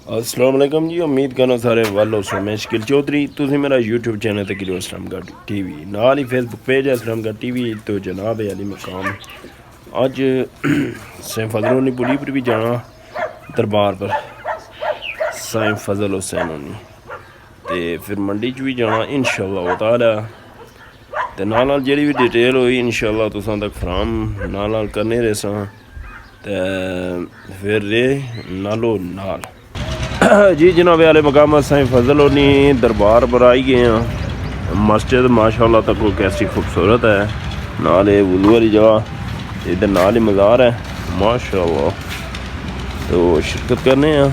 अस्सलाम वालेकुम जी। उम्मीद करना सारे वाल हो। मैं शकील चौधरी, तुम मेरा यूट्यूब चैनल तक इस्लामगढ़ टीवी नाल ही फेसबुक पेज है इस्लामगढ़ टीवी। तो जनाब अली मकाम अज साईं फजल होनी पुली पर भी जाना दरबार पर साईं फजल हुसैन होनी, तो फिर मंडी च भी जाना इंशाअल्लाह ताला। तो नाल जी भी डिटेल हुई इंशाअल्लाह तुसां तक फराम नाल करने रेसा। तो फिर रे नालो नाल जी जनाब आले मकाम साईं फजल होनी दरबार पर आई गए हैं। मस्जिद माशाअल्लाह तक कैसी खूबसूरत है, नाल वुज़ू वाली जगह, इधर नाल ही मज़ार है माशाअल्लाह। तो शिरकत करने हैं।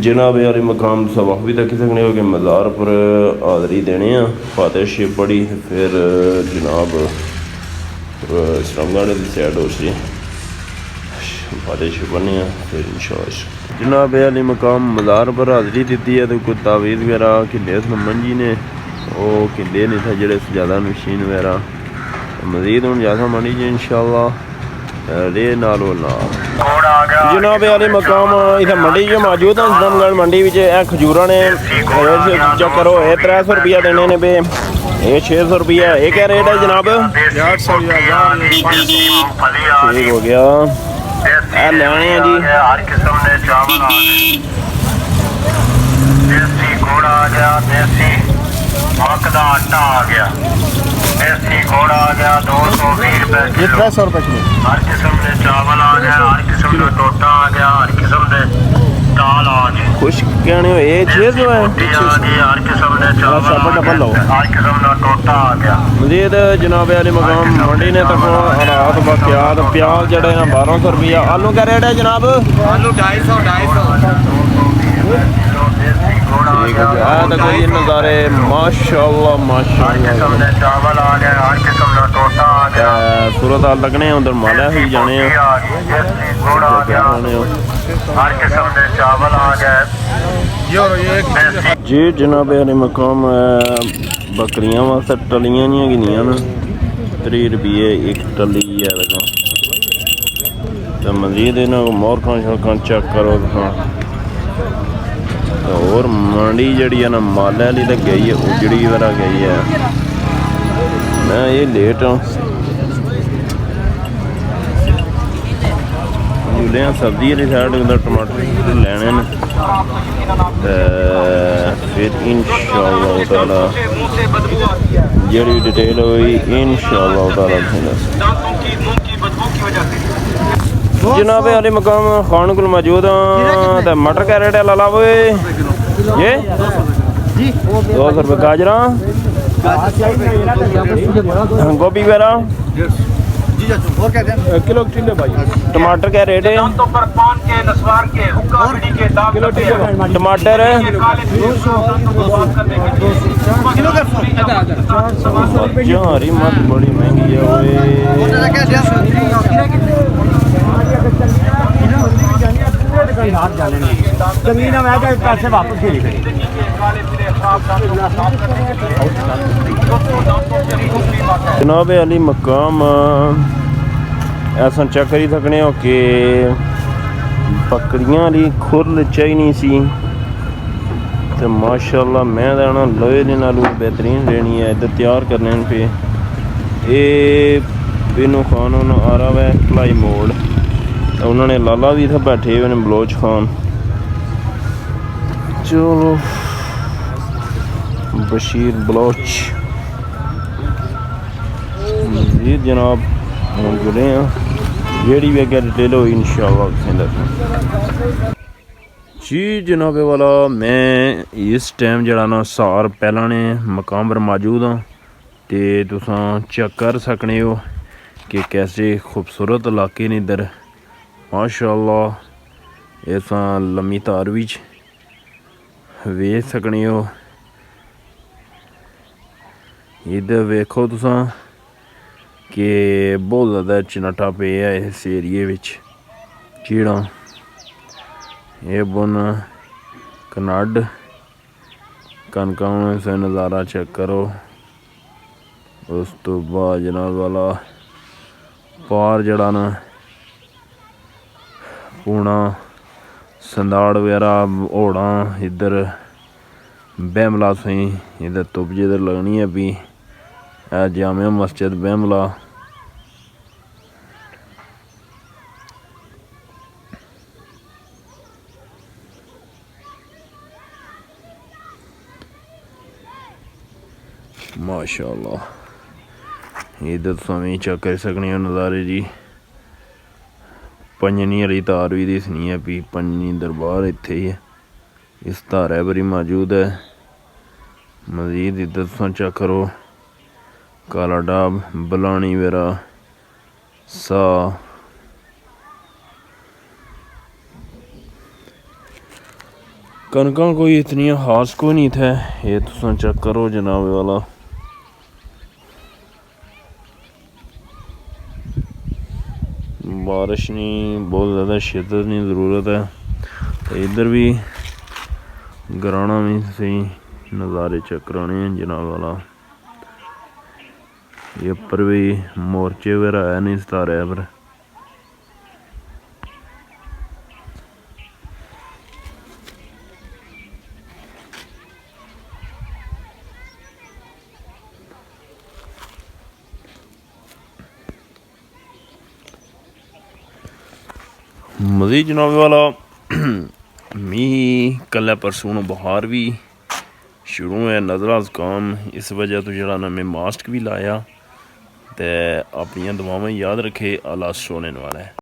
जनाब आले मकाम सब भी तक सकने हो कि मज़ार पर हाज़री देने हैं, फातिहा शरीफ पढ़ी, फिर जनाब इस्लामगढ़ की साइड उसी फातिहा शरीफ पढ़ने फिर इंशाअल्लाह। जनाब अली मकाम मज़ार पर हाज़री दी है। तो कोई तावीज़ वगैरह किले मंजी ने वो किले नहीं था जेह्ड़े ज़्यादा मशीन वगैरह मज़ीद हूँ ज़्यादा मंडी च इंशाअल्लाह रे नालो नाल। जनाब अली मकाम इतना मंडी च मौजूद है इस्लामगढ़ मंडी में। खजूर ने चक्कर हो 300 रुपया देने ने पे, ये 600 रुपया। ये क्या रेट है जनाब? 800 ठीक हो गया। लेने हैं जी। हर किस्म के चावल आ गए, देसी गुड़ आ गया, देसी मक्क का आटा आ गया, देसी गुड़ आ गया 220 रुपए किलो। 300 रुपए किलो। हर किस्म के चावल आ गया, हर किस्म का टोटा आ गया, हर किस्म के दाल आ गई। खुश कहने हो ये 600 है। हर किस्म के चावल, हर किस्म का टोटा आ गया। मजीद जनाब अली मकाम मंडी ने तक हालात बाकियात प्याज जड़े ना 1200 रुपया। आलू का रेट है जनाब? आलू 250 देखो ये नज़ारे माशाअल्लाह माशाअल्लाह। चावल आ गया, हर किस्म का टोटा आ गया। सूरत हाल लगने उधर माला ही जाने हर किस्म के चावल आ गए जी। जनाब अली मकाम बकरियां वास्ते टलियां नहीं गिनिया न 30 रुपये एक टली है। तो मजीद इन्हों मोरखां शोरखां चेक करो। तो और मंडी जड़ी है ना माले वाली तो गई है, उजड़ी वाला गई है। मैं ये लेट हूँ झूले सब्जी वाली साइड उधर टमाटर लेने न। फिर इंशाअल्लाह ताला जड़ी डिटेल हुई इंशाअल्लाह ताला। जनाब अली मकाम खान को मौजूद हाँ। तो मटर का रेट है लाला वो ये 200 रुपये। गाजरा गोभी वगैरह किलो टमाटर क्या रेट है? टमाटर हरी मत बड़ी महंगी है। पैसे वापस जनाब अली मकाम ऐसा चेक करी सकने हो कि बकरियां वाली खुरल चाहिए सी। तो माशाअल्लाह मैं देना लोहे के नाल बेहतरीन लेनी है। इधर तैयार करने पे ये बिनू खान आ रहा है भलाई मोड़। तो उन्होंने लाला भी इतना बैठे हुए बलोच खान। चलो बशीर बलोच मजीद जनाब हम जुड़े हैं जेड़ी भी अगर डिटेल हो इंशाअल्लाह जी। जनाबे वाला मैं इस टाइम जरा ना सार पहला ने मकाम पर मौजूद हाँ। तो तुसां चेक कर सकने हो कि कैसे खूबसूरत इलाके ने इधर माशाअल्लाह। इस लम्मी तार भी वेख सकने हो। इधर वेखो तुसां कि बहुत ज़्यादा चनाटा पे है इस एरिए विच। चीड़ा ये बुन कनड कनका से नज़ारा चेक करो। उस तो बाद जनाब वाला पार जड़ा ना पूना संदाड़ वगैरह होड़ा इधर बैमला सही इधर तुप जिधर लगनी है भी जामिया मस्जिद बैमला। माशाअल्लाह इधर तुम चेक कर सकने हो नज़ारे जी। पंजनी वाली तार भी दिसनी है भी पंजनी दरबार इत्थे ही है इस धारे पर ही मौजूद है। मजीद इधर तुम चेक करो काला डाब बलानी वेरा सा कनका कोई इतनी खास को नहीं था। ये तुम चेक करो जनाब वाला बारिश नहीं बहुत ज़्यादा शिद्दत नहीं ज़रूरत है। तो इधर भी गराना भी सही नज़ारे चेक कराने हैं जनाब वाला। ये पर भी मोर्चे वगैरह है नहीं सितारे पर। मज़ीद जनाब वाला मीह कल परसों बहार भी शुरू है नज़रा ज़ुकाम इस वजह तो जरा ना मैं मास्क भी लाया। तो अपनी दुआवां याद रखे। अल्लाह सोने वाला है।